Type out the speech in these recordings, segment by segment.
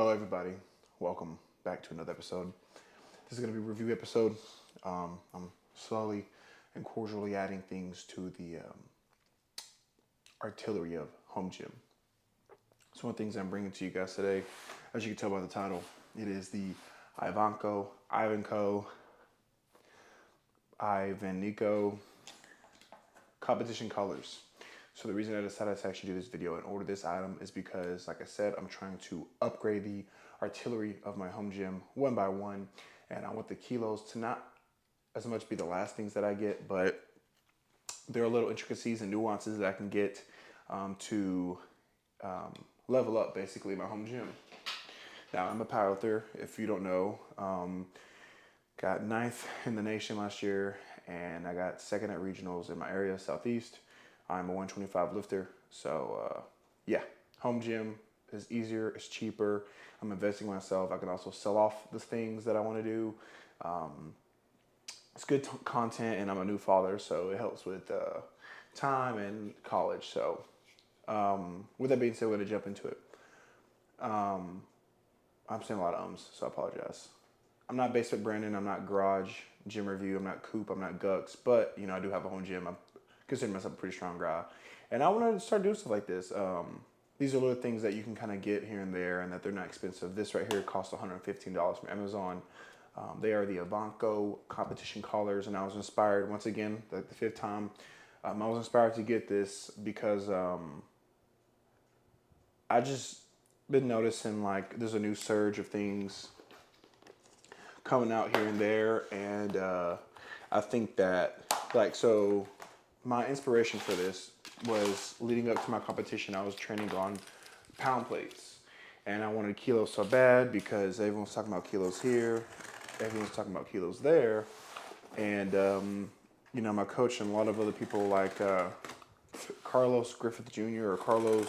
Hello, everybody. Welcome back to another episode. This is going to be a review episode. I'm slowly and cordially adding things to the artillery of home gym. So, one of the things I'm bringing to you guys today, as you can tell by the title, it is the Ivanco competition colors. So the reason I decided to actually do this video and order this item is because, like I said, I'm trying to upgrade the artillery of my home gym one by one, and I want the kilos to not as much be the last things that I get, but there are little intricacies and nuances that I can get to level up basically my home gym. Now, I'm a powerlifter, if you don't know. Got ninth in the nation last year, and I got second at regionals in my area, Southeast. I'm a 125 lifter, so yeah, home gym is easier, it's cheaper. I'm investing in myself. I can also sell off the things that I want to do. It's good content, and I'm a new father, so it helps with time and college. So with that being said, we're going to jump into it. I'm saying a lot of ums, so I apologize. I'm not Basement Brandon, I'm not Garage Gym Review, I'm not Coop, I'm not Gux, but I do have a home gym. I'm consider myself a pretty strong guy, and I want to start doing stuff like this. These are little things that you can kind of get here and there, and that they're not expensive. This right here costs $115 from Amazon. They are the Ivanco competition collars, and I was inspired once again, like the fifth time. I was inspired to get this because I just been noticing like there's a new surge of things coming out here and there, and I think that my inspiration for this was leading up to my competition. I was training on pound plates, and I wanted kilos so bad because everyone's talking about kilos here, everyone's talking about kilos there, and my coach and a lot of other people like Carlos Griffith Jr. or Carlos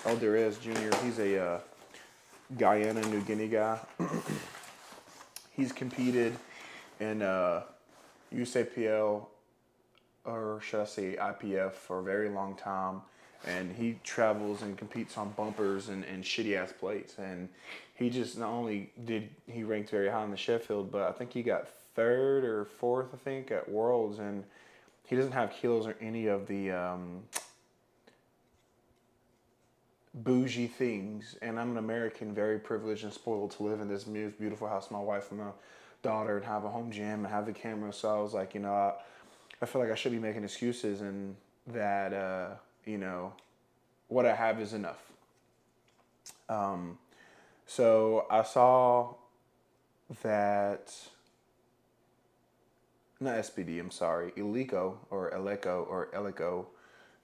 Alderez Jr. He's a Guyana, New Guinea guy. He's competed in USAPL, or should I say IPF, for a very long time, and he travels and competes on bumpers and shitty ass plates, and he just not only did he ranked very high in the Sheffield, but I think he got third or fourth, I think, at Worlds, and he doesn't have kilos or any of the bougie things, and I'm an American, very privileged and spoiled to live in this beautiful house, my wife and my daughter, and have a home gym and have the camera. So I was like, I feel like I should be making excuses, and that what I have is enough. So I saw that, not SBD, I'm sorry, Eleco,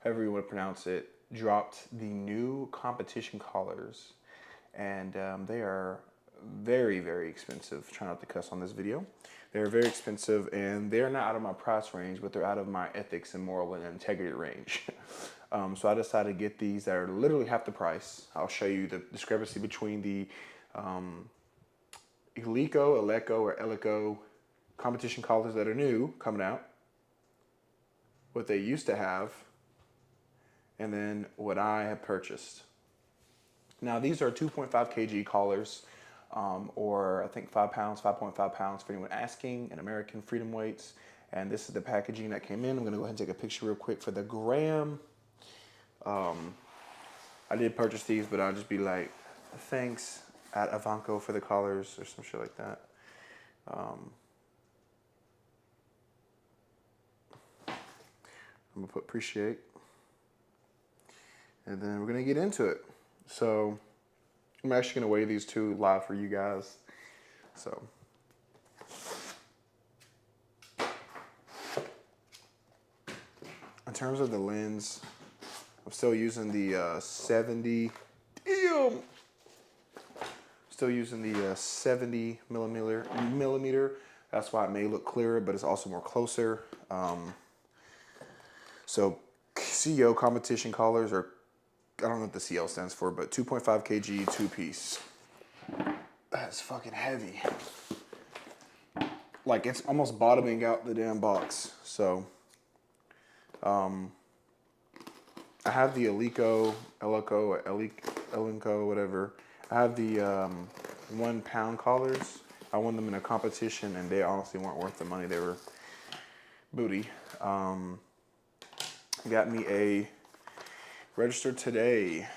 however you want to pronounce it, dropped the new competition collars, and they are very, very expensive. Try not to cuss on this video. They're very expensive, and they're not out of my price range, but they're out of my ethics and moral and integrity range. So I decided to get these that are literally half the price. I'll show you the discrepancy between the Eleco competition collars that are new, coming out, what they used to have, and then what I have purchased. Now, these are 2.5 kg collars, or I think 5 pounds, 5.5 pounds for anyone asking, in American Freedom weights. And this is the packaging that came in. I'm going to go ahead and take a picture real quick for the gram. I did purchase these, but I'll just be like, thanks at Ivanco for the collars or some shit like that. I'm going to put appreciate. And then we're going to get into it. So I'm actually going to weigh these two live for you guys. So in terms of the lens, I'm still using the 70. Damn! Still using the 70 millimeter. That's why it may look clearer, but it's also more closer. So CO competition collars are, I don't know what the CL stands for, but 2.5 kg, 2-piece. That's fucking heavy. Like, it's almost bottoming out the damn box. So, I have the Eleco, whatever. I have the 1 pound collars. I won them in a competition, and they honestly weren't worth the money. They were booty. Got me a registered today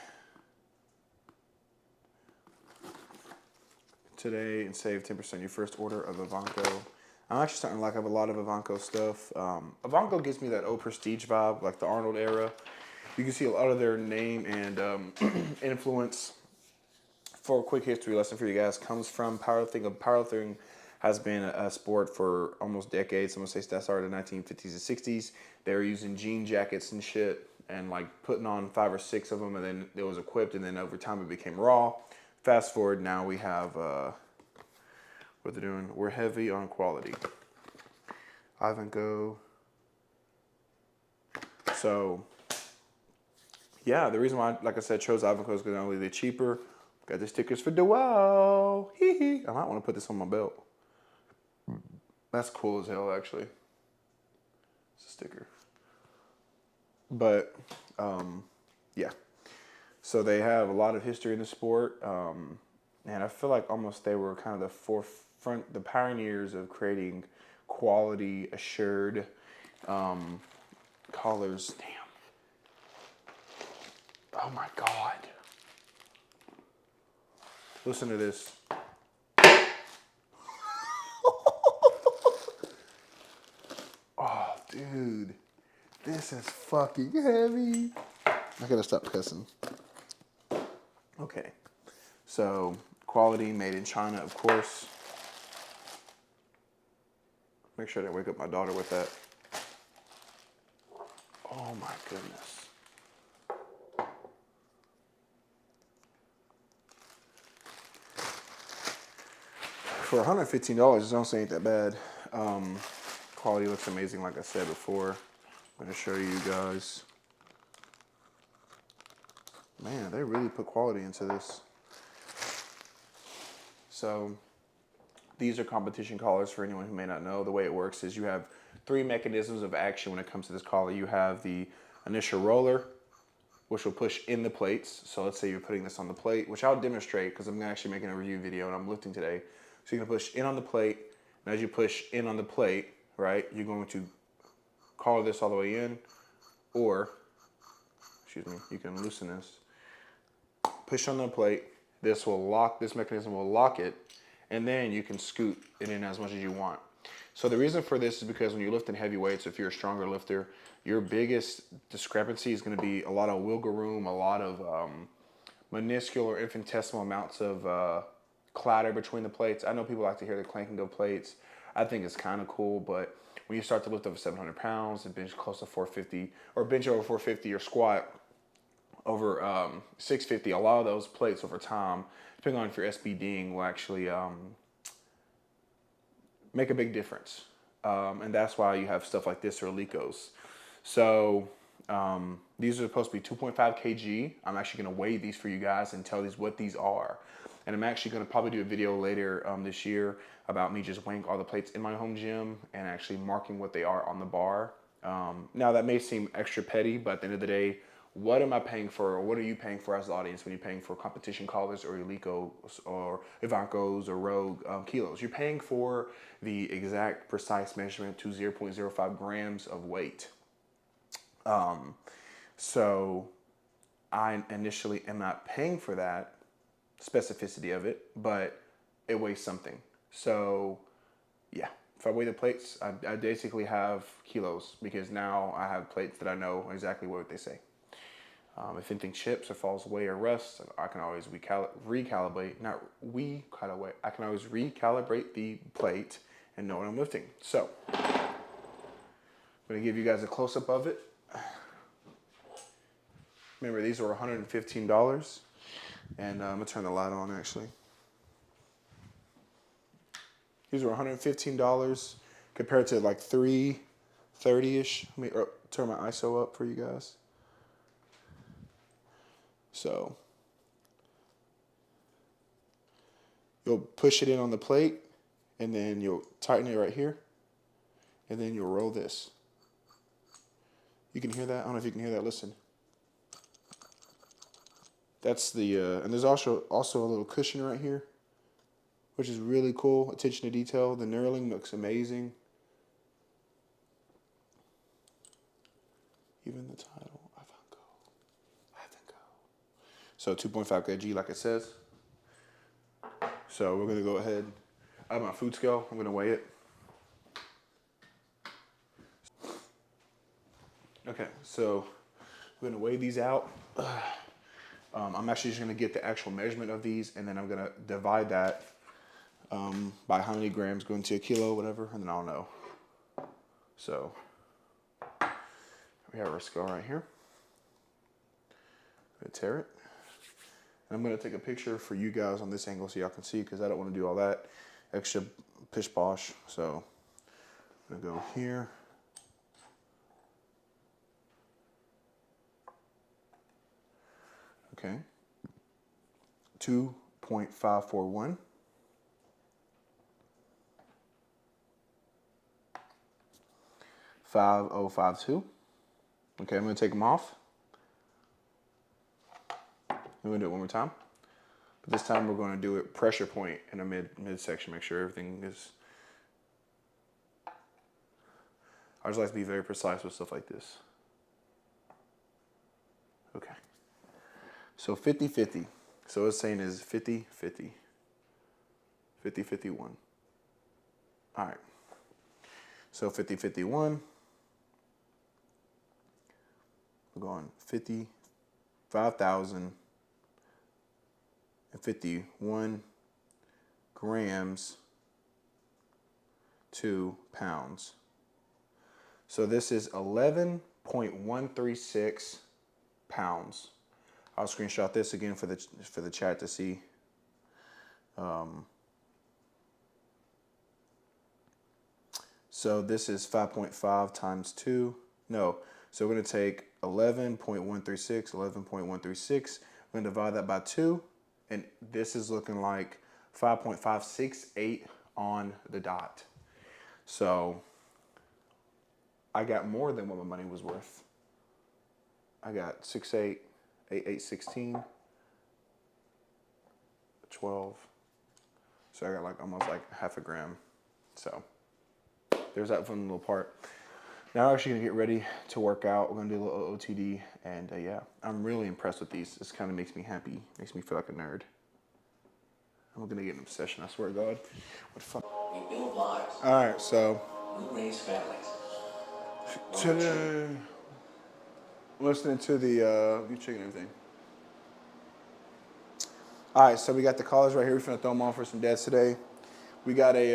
and save 10% your first order of Ivanko. I'm actually starting to like have a lot of Ivanko stuff. Ivanko gives me that old prestige vibe, like the Arnold era. You can see a lot of their name and influence. For a quick history lesson for you guys, comes from powerlifting. Powerlifting has been a sport for almost decades. I'm gonna say that started in the 1950s and 60s. They were using jean jackets and shit and like putting on 5 or 6 of them, and then it was equipped, and then over time it became raw. Fast forward, now we have what they're doing. We're heavy on quality. Ivanko. So yeah, the reason why, like I said, chose Ivanko is because not only they're cheaper. Got the stickers for Dewell. Hee hee. I might want to put this on my belt. That's cool as hell, actually. It's a sticker. But, yeah. So they have a lot of history in the sport. And I feel like almost they were kind of the forefront, the pioneers of creating quality assured collars. Damn. Oh my God. Listen to this. Oh, dude. This is fucking heavy. I gotta stop cussing. Okay. So, quality, made in China, of course. Make sure I didn't wake up my daughter with that. Oh my goodness. For $115, it don't say ain't that bad. Quality looks amazing, like I said before. I'm gonna show you guys. Man, they really put quality into this. So, these are competition collars for anyone who may not know. The way it works is you have 3 mechanisms of action when it comes to this collar. You have the initial roller, which will push in the plates. So let's say you're putting this on the plate, which I'll demonstrate because I'm actually making a review video and I'm lifting today. So you're gonna push in on the plate, and as you push in on the plate, right, you're going to collar this all the way in, or, excuse me, you can loosen this. Push on the plate, this mechanism will lock it, and then you can scoot it in as much as you want. So the reason for this is because when you're lifting heavy weights, if you're a stronger lifter, your biggest discrepancy is going to be a lot of wiggle room, a lot of minuscule or infinitesimal amounts of clatter between the plates. I know people like to hear the clanking of plates. I think it's kind of cool, but when you start to lift over 700 pounds and bench close to 450, or bench over 450 or squat over 650, a lot of those plates over time, depending on if you're SBDing, will actually make a big difference. And that's why you have stuff like this or Licos. So these are supposed to be 2.5 kg. I'm actually going to weigh these for you guys and tell these what these are. And I'm actually going to probably do a video later this year about me just weighing all the plates in my home gym and actually marking what they are on the bar. Now that may seem extra petty, but at the end of the day, what am I paying for, or what are you paying for as the audience when you're paying for competition collars or Eleikos or Ivankos or Rogue kilos? You're paying for the exact precise measurement to 0.05 grams of weight. So I initially am not paying for that specificity of it, but it weighs something. So yeah, if I weigh the plates, I basically have kilos because now I have plates that I know exactly what they say. If anything chips or falls away or rusts, I can always recalibrate. I can always recalibrate the plate and know what I'm lifting. So, I'm gonna give you guys a close-up of it. Remember, these were $115, and I'm gonna turn the light on actually. These were $115 compared to like $330-ish. Let me turn my ISO up for you guys. So you'll push it in on the plate, and then you'll tighten it right here, and then you'll roll this. You can hear that? I don't know if you can hear that. Listen. That's the, and there's also a little cushion right here, which is really cool. Attention to detail. The knurling looks amazing. Even the title, I think go. So 2.5 kg, like it says. So we're gonna go ahead. I have my food scale. I'm gonna weigh it. Okay, so we're gonna weigh these out. I'm actually just gonna get the actual measurement of these, and then I'm gonna divide that by how many grams go into a kilo, whatever, and then I'll know. So we have our scale right here. I'm gonna tear it. And I'm gonna take a picture for you guys on this angle so y'all can see, because I don't want to do all that extra pish posh. So I'm gonna go here. Okay. 2.541. 5052. Okay, I'm gonna take them off. I'm gonna do it one more time. But this time we're gonna do it pressure point in a midsection, make sure everything is. I just like to be very precise with stuff like this. Okay. So 50-50. So it's saying is 50-50. 50-51. All right. So 50-51. We're going 55,051 grams to pounds. So this is 11.136 pounds. I'll screenshot this again for the chat to see. So this is 5.5 times 2. No. So we're going to take 11.136, 11.136. We're going to divide that by 2. And this is looking like 5.568 on the dot. So I got more than what my money was worth. I got 6.8, 8, 16, 12. So I got like almost like half a gram. So there's that fun little part. Now we're actually gonna get ready to work out. We're gonna do a little OTD, and yeah, I'm really impressed with these. This kind of makes me happy, makes me feel like a nerd. I'm gonna get an obsession, I swear to God. What fuck? We build lives. All right, so we raise families. Listening to the you checking everything. All right, so we got the collars right here. We're gonna throw them on for some deads today. We got a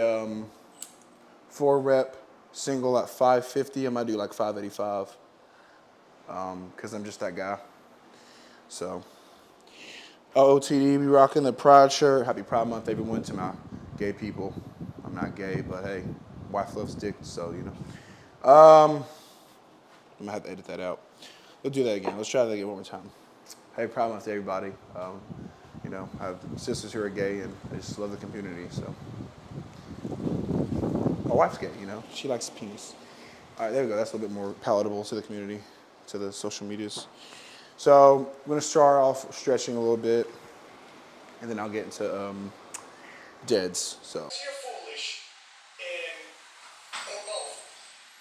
4-rep single at 550. I might do like 585 because I'm just that guy. So OOTD, be rocking the Pride shirt. Happy Pride Month, everyone, to my gay people. I'm not gay, but hey, wife loves dick, so you know. I'm gonna have to edit that out. We'll do that again. Let's try that again one more time. Hey, Pride Month to everybody. You know, I have sisters who are gay, and I just love the community. So my wife's gay, you know. She likes penis. All right, there we go. That's a little bit more palatable to the community, to the social medias. So I'm gonna start off stretching a little bit, and then I'll get into deads. So. You're foolish, or both.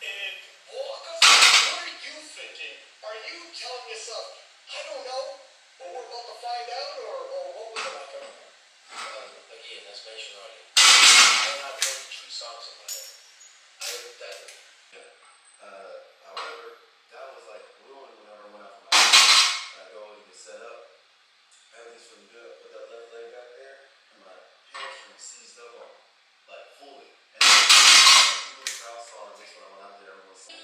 And walk us. What are you thinking? Are you telling yourself, I don't know, or we're about to find out, or what was it like? Again, as mentioned earlier, I have 33 songs in my head. I heard that. However, that was like ruined whenever I went out for my I go and get set up. Everything's feeling good. Put that left leg back there, and my hamstring seized up on like fully. And people in the crowd saw it. Just when I went out there, everyone was saying,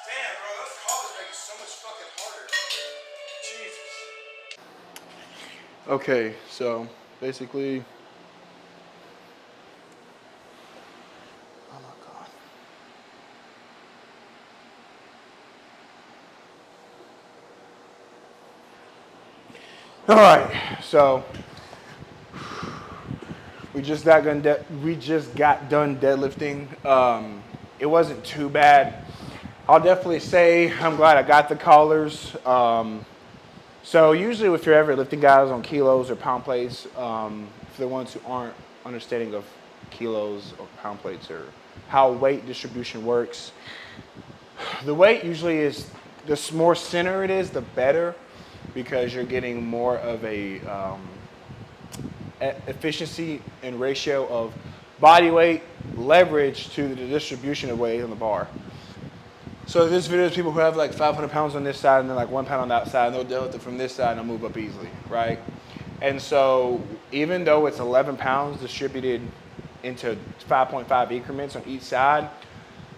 Damn, bro, those collars make it so much fucking harder. Jesus. Okay, so basically, oh my God. All right, so we just got done. Deadlifting. It wasn't too bad. I'll definitely say I'm glad I got the collars. So usually, if you're ever lifting guys on kilos or pound plates, for the ones who aren't understanding of kilos or pound plates or how weight distribution works, the weight usually is the more center it is, the better, because you're getting more of a efficiency and ratio of body weight leverage to the distribution of weight on the bar. So this video is people who have like 500 pounds on this side and then like 1 pound on that side, and they'll deal with it from this side and they'll move up easily, right? And so even though it's 11 pounds distributed into 5.5 increments on each side,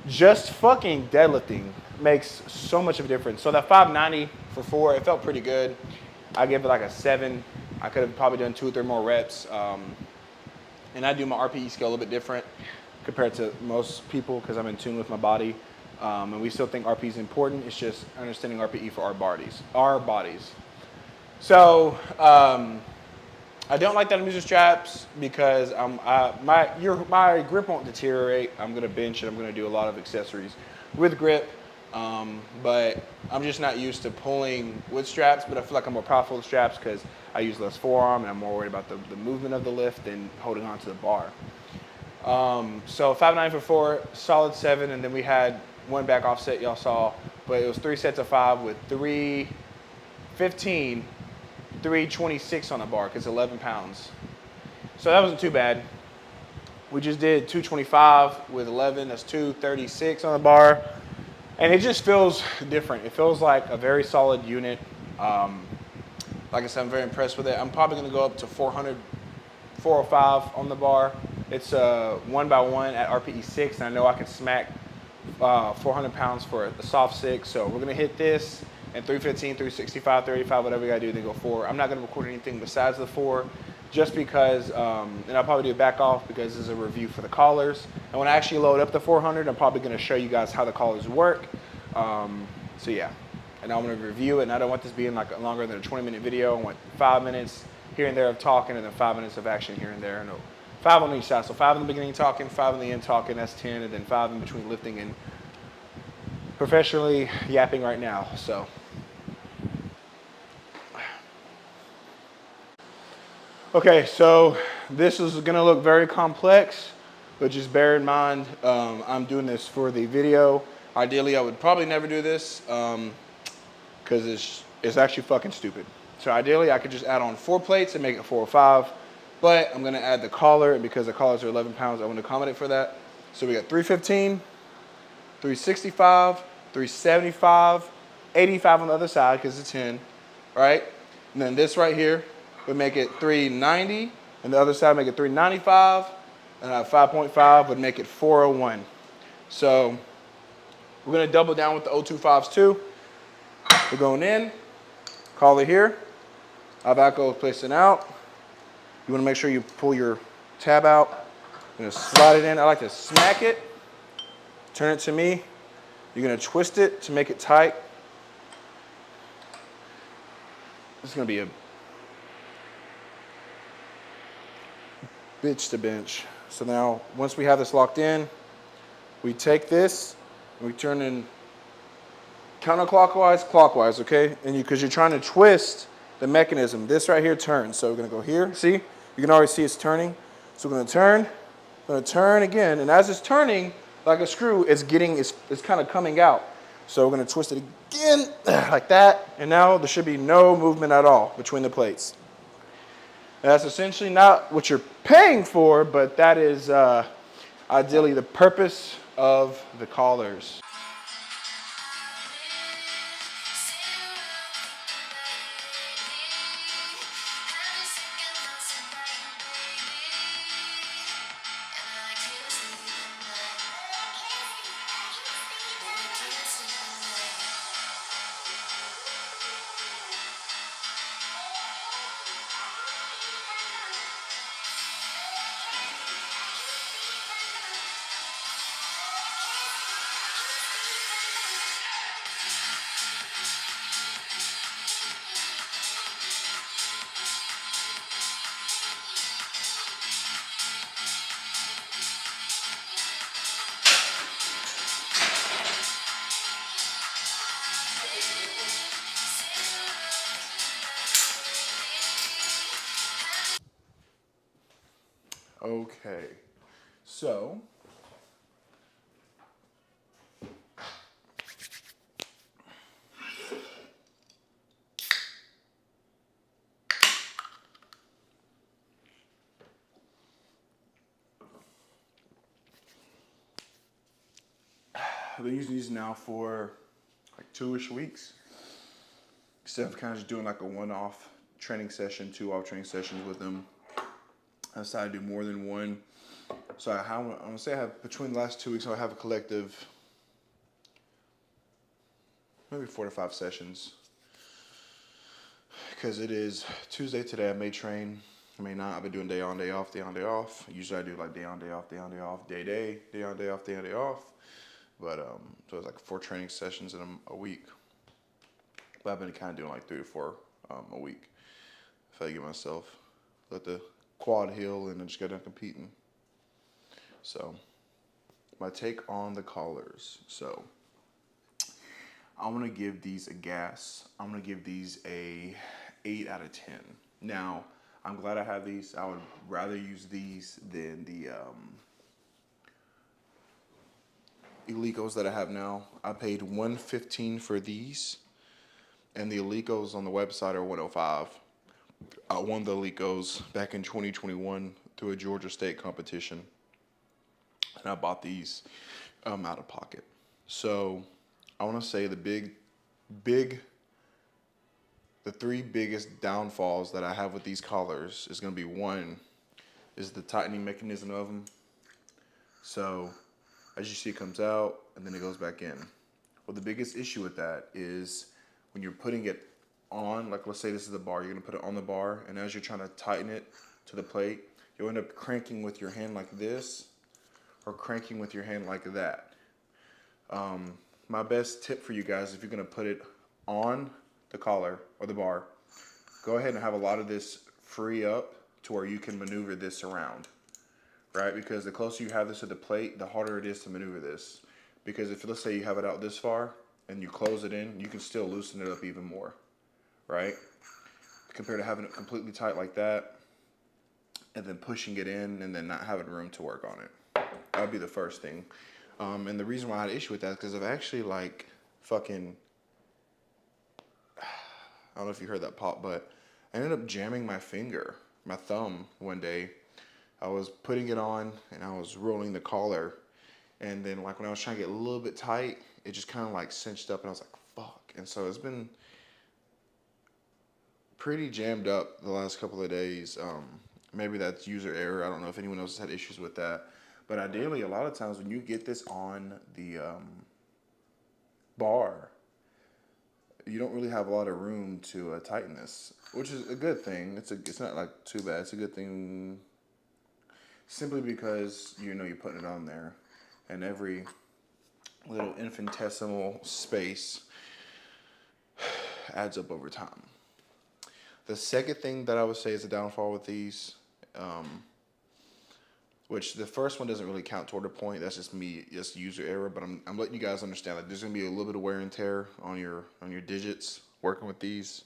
just fucking deadlifting makes so much of a difference. So that 590 for 4, it felt pretty good. I give it like a 7. I could have probably done 2 or 3 more reps. And I do my RPE scale a little bit different compared to most people because I'm in tune with my body. And we still think RPE is important. It's just understanding RPE for our bodies. So I don't like that I'm using straps because my grip won't deteriorate. I'm gonna bench and I'm gonna do a lot of accessories with grip. But I'm just not used to pulling with straps, but I feel like I'm more powerful with straps because I use less forearm and I'm more worried about the movement of the lift than holding on to the bar. So 5.9 for 4, solid 7, and then we had one back offset y'all saw, but it was 3 sets of 5 with 315, 326 on the bar because 11 pounds. So that wasn't too bad. We just did 225 with 11, that's 236 on the bar. And it just feels different. It feels like a very solid unit. Like I said, I'm very impressed with it. I'm probably gonna go up to 400, 405 on the bar. It's 1x1 at RPE 6, and I know I can smack 400 pounds for a soft 6. So we're gonna hit this and 315, 365, 385, whatever we gotta do, then go 4. I'm not gonna record anything besides the 4, just because, and I'll probably do a back off because this is a review for the collars. And when I actually load up the 400, I'm probably gonna show you guys how the collars work. So yeah, and I'm gonna review it, and I don't want this being like longer than a 20-minute video. I want 5 minutes here and there of talking, and then 5 minutes of action here and there. No, 5 on each side. So 5 in the beginning talking, 5 in the end talking, that's 10, and then 5 in between lifting and professionally yapping right now, so. Okay, so this is gonna look very complex, but just bear in mind, I'm doing this for the video. Ideally, I would probably never do this, because it's actually fucking stupid. So ideally, I could just add on 4 plates and make it 405, but I'm gonna add the collar, and because the collars are 11 pounds, I want to accommodate for that. So we got 315, 365, 375, 85 on the other side because it's 10, right? And then this right here would make it 390, and the other side make it 395, and 5.5 would make it 401. So we're gonna double down with the 025s too. We're going in, collar here, Avaco is placing out. You wanna make sure you pull your tab out. You're gonna slide it in. I like to smack it, turn it to me. You're gonna twist it to make it tight. This is gonna be a bitch to bench. So now, once we have this locked in, we take this and we turn in counterclockwise, clockwise, okay? And because you're trying to twist the mechanism, this right here turns. So we're gonna go here, see? You can already see it's turning. So we're gonna turn again, and as it's turning, like a screw, it's kind of coming out. So we're gonna twist it again, like that, and now there should be no movement at all between the plates. And that's essentially not what you're paying for, but that is ideally the purpose of the collars. Okay, so I've been using these now for like 2-ish weeks. Instead of kind of just doing like a one-off training session, 2-off training sessions with them, I decided to do more than one. So I'm gonna say I have between the last 2 weeks, I have a collective maybe 4 to 5 sessions. Because it is Tuesday today. I may train, I may not. I've been doing day on, day off, day on, day off. Usually I do like day on, day off, day on, day off, day on, day off, day on, day off. But so it's like 4 training sessions in a week. But I've been kind of doing like 3 to 4 a week. If I get myself, let the quad heal and then just get done competing. So my take on the collars. So I'm gonna give these a gas. I'm gonna give these a 8 out of 10. Now, I'm glad I have these. I would rather use these than the Elecos that I have now. I paid $115 for these, and the Elecos on the website are $105. I won the Elecos back in 2021 through a Georgia State competition, and I bought these out of pocket. So I want to say the three biggest downfalls that I have with these collars is going to be, one is the tightening mechanism of them. So as you see, it comes out and then it goes back in. Well, the biggest issue with that is when you're putting it on, like let's say this is the bar, you're going to put it on the bar, and as you're trying to tighten it to the plate, you'll end up cranking with your hand like this or cranking with your hand like that. My best tip for you guys, if you're going to put it on the collar or the bar, go ahead and have a lot of this free up to where you can maneuver this around, right? Because the closer you have this to the plate, the harder it is to maneuver this. Because if, let's say you have it out this far and you close it in, you can still loosen it up even more, right? Compared to having it completely tight like that and then pushing it in and then not having room to work on it. That would be the first thing. And the reason why I had an issue with that is because I've actually like fucking, I don't know if you heard that pop, but I ended up jamming my thumb one day. I was putting it on and I was rolling the collar, and then like when I was trying to get a little bit tight, it just kind of like cinched up and I was like, fuck. And so it's been pretty jammed up the last couple of days. Maybe that's user error. I don't know if anyone else has had issues with that. But ideally, a lot of times when you get this on the bar, you don't really have a lot of room to tighten this, which is a good thing. It's not like too bad. It's a good thing simply because you're putting it on there, and every little infinitesimal space adds up over time. The second thing that I would say is a downfall with these, which the first one doesn't really count toward a point. That's just me, just user error. But I'm letting you guys understand that there's gonna be a little bit of wear and tear on your digits working with these.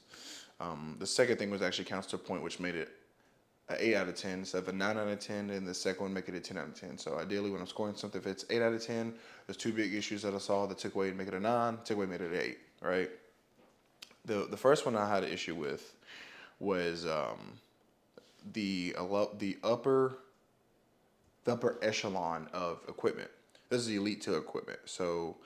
The second thing was actually counts to a point, which made it an 8 out of 10 instead of a 9 out of 10, and the second one make it a 10 out of 10. So ideally, when I'm scoring something, if it's 8 out of 10, there's 2 big issues that I saw that took away and make it a 9, took away and made it an 8. Right. The first one I had an issue with was the upper echelon of equipment. This is the Elite 2 equipment. So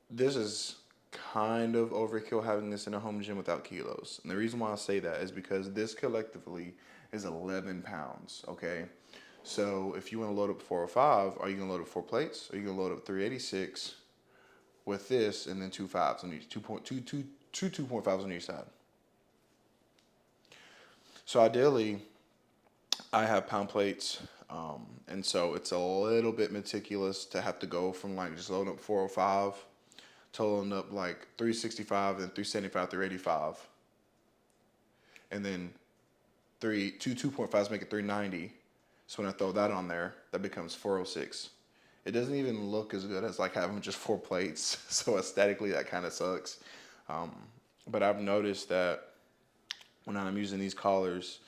this is kind of overkill having this in a home gym without kilos. And the reason why I say that is because this collectively is 11 pounds, okay? So if you want to load up 405, are you going to load up 4 plates? Or are you going to load up 386 with this and then 2 5s on each, 2.5s on each side? So ideally, I have pound plates, and so it's a little bit meticulous to have to go from like just loading up 405 to loading up like 365 and 375, 385, and then 2.5s make it 390. So when I throw that on there, that becomes 406. It doesn't even look as good as like having just 4 plates. So aesthetically, that kind of sucks. But I've noticed that when I'm using these collars,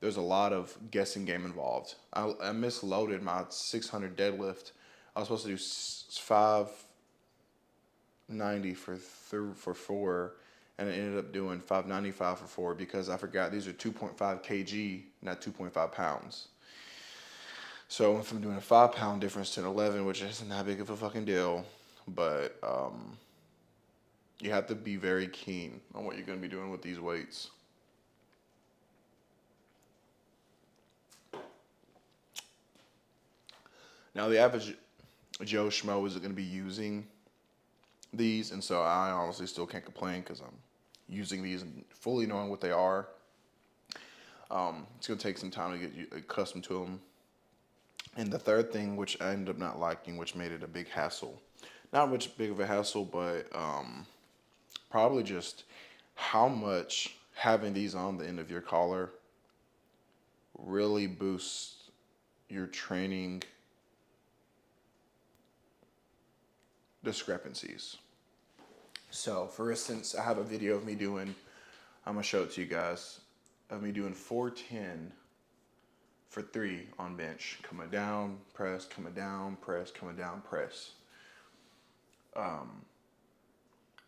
there's a lot of guessing game involved. I misloaded my 600 deadlift. I was supposed to do 590 for four, and I ended up doing 595 for four because I forgot these are 2.5 kg, not 2.5 pounds. So if I'm doing a 5 pound difference to an 11, which isn't that big of a fucking deal, but you have to be very keen on what you're going to be doing with these weights. Now, the average Joe Schmo isn't going to be using these, and so I honestly still can't complain because I'm using these and fully knowing what they are. It's going to take some time to get accustomed to them. And the third thing, which I ended up not liking, which made it a big hassle. Not much big of a hassle, but probably just how much having these on the end of your collar really boosts your training discrepancies. So, for instance, I have a video of me doing, I'm going to show it to you guys, of me doing 410 for 3 on bench. Coming down, press, coming down, press, coming down, press.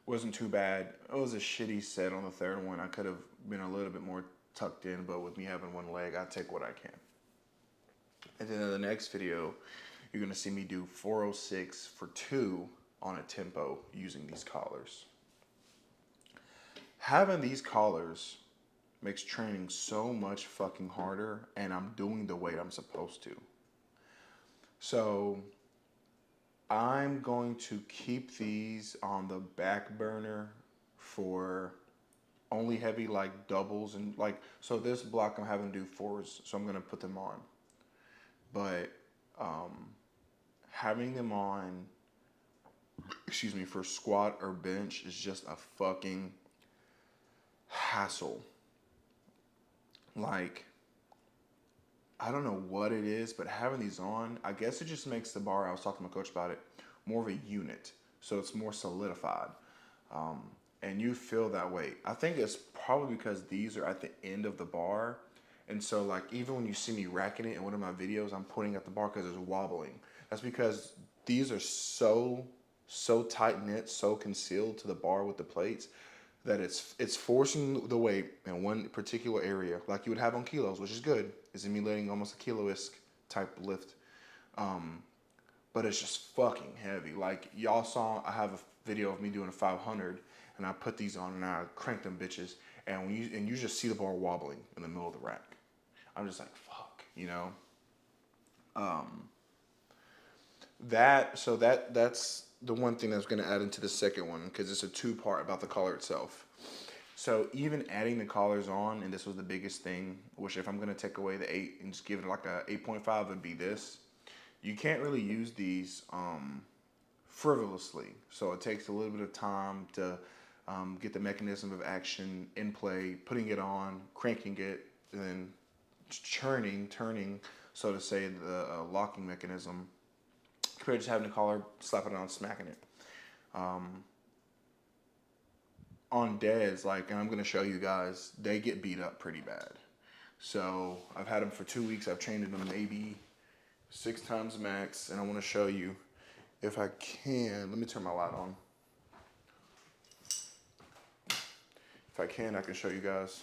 Wasn't too bad. It was a shitty set on the third one. I could have been a little bit more tucked in, but with me having one leg, I take what I can. And then in the next video, you're going to see me do 406 for 2 on a tempo using these collars. Having these collars makes training so much fucking harder, and I'm doing the weight I'm supposed to. So I'm going to keep these on the back burner for only heavy like doubles and like, so this block I'm having to do 4s, so I'm going to put them on. But having them on, for squat or bench is just a fucking hassle. Like, I don't know what it is, but having these on, I guess it just makes the bar, I was talking to my coach about it, more of a unit. So it's more solidified. And you feel that weight. I think it's probably because these are at the end of the bar. And so, like, even when you see me racking it in one of my videos, I'm putting at the bar because it's wobbling. That's because these are so tight knit, so concealed to the bar with the plates that it's forcing the weight in one particular area, like you would have on kilos, which is good. It's emulating almost a kilo-esque type lift. But it's just fucking heavy. Like, y'all saw, I have a video of me doing a 500, and I put these on and I crank them bitches, and you just see the bar wobbling in the middle of the rack. I'm just like, fuck, you know. That's the one thing that's going to add into the second one, because it's a 2-part about the collar itself. So even adding the collars on, and this was the biggest thing, which if I'm going to take away the 8 and just give it like a 8.5, would be this. You can't really use these frivolously. So it takes a little bit of time to get the mechanism of action in play, putting it on, cranking it, and then turning, so to say, the locking mechanism, compared to just having a collar, slapping it on, smacking it. On deads, like, and I'm going to show you guys, they get beat up pretty bad. So I've had them for 2 weeks. I've trained them maybe 6 times max, and I want to show you, if I can, let me turn my light on. If I can show you guys.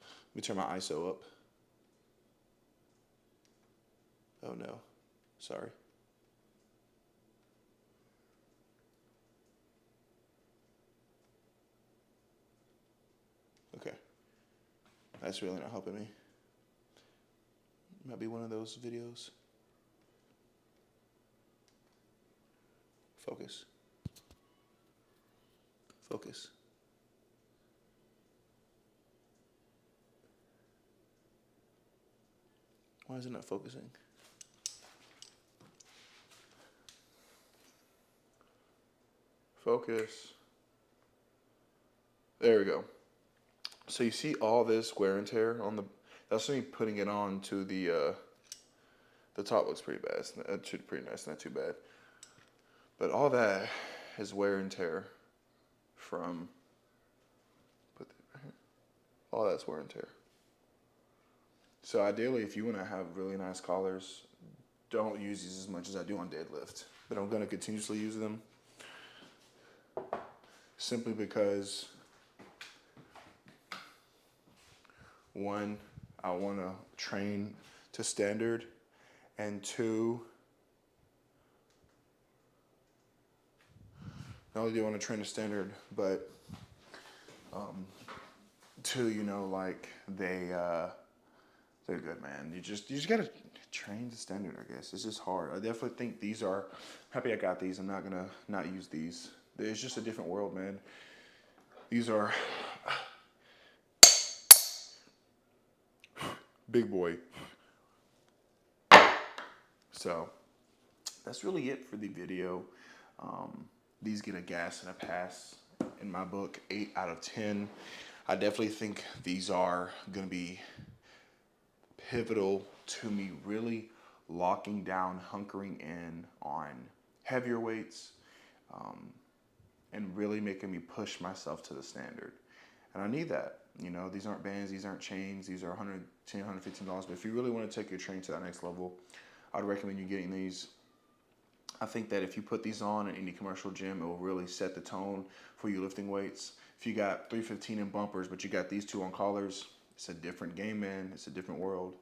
Let me turn my ISO up. Oh no, sorry. Okay, that's really not helping me. Might be one of those videos. Focus. Focus. Why is it not focusing? Focus. There we go. So you see all this wear and tear on the, that's me putting it on to the top looks pretty bad. It's pretty nice, not too bad. But all that is wear and tear from, all that's wear and tear. So ideally, if you want to have really nice collars, don't use these as much as I do on deadlift. But I'm going to continuously use them simply because, one, I want to train to standard, and two, not only do I want to train to standard, but two, you know, like they're good, man. You just gotta train to standard, I guess. It's just hard. I definitely think these are, happy I got these. I'm not gonna not use these. It's just a different world, man. These are big boy. So that's really it for the video. These get a gas and a pass in my book, 8 out of 10. I definitely think these are gonna be pivotal to me really locking down, hunkering in on heavier weights, and really making me push myself to the standard. And I need that. You know, these aren't bands, these aren't chains, these are $110, $115. But if you really want to take your training to that next level, I'd recommend you getting these. I think that if you put these on in any commercial gym, it will really set the tone for you lifting weights. If you got 315 in bumpers, but you got these two on collars, it's a different game, man. It's a different world.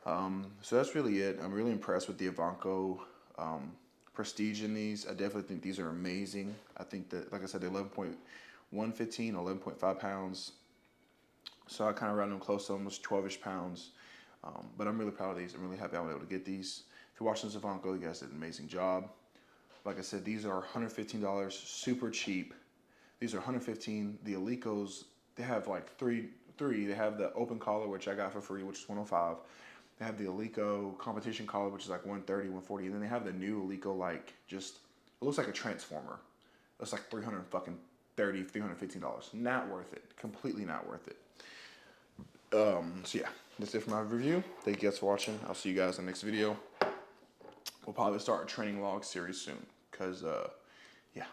So that's really it. I'm really impressed with the Ivanko prestige in these. I definitely think these are amazing. I think that, like I said, they're 11.115, 11.5 pounds. So I kind of round them close to almost 12-ish pounds. But I'm really proud of these. I'm really happy I was able to get these. If you're watching this Ivanko, you guys did an amazing job. Like I said, these are $115, super cheap. These are $115. The Alikos, they have like three. They have the open collar, which I got for free, which is $105. They have the Aliko competition collar, which is like $130, $140. And then they have the new Aliko, like, just, it looks like a transformer. It's like $315. Not worth it. Completely not worth it. So yeah, that's it for my review. Thank you guys for watching. I'll see you guys in the next video. We'll probably start a training log series soon, because, yeah.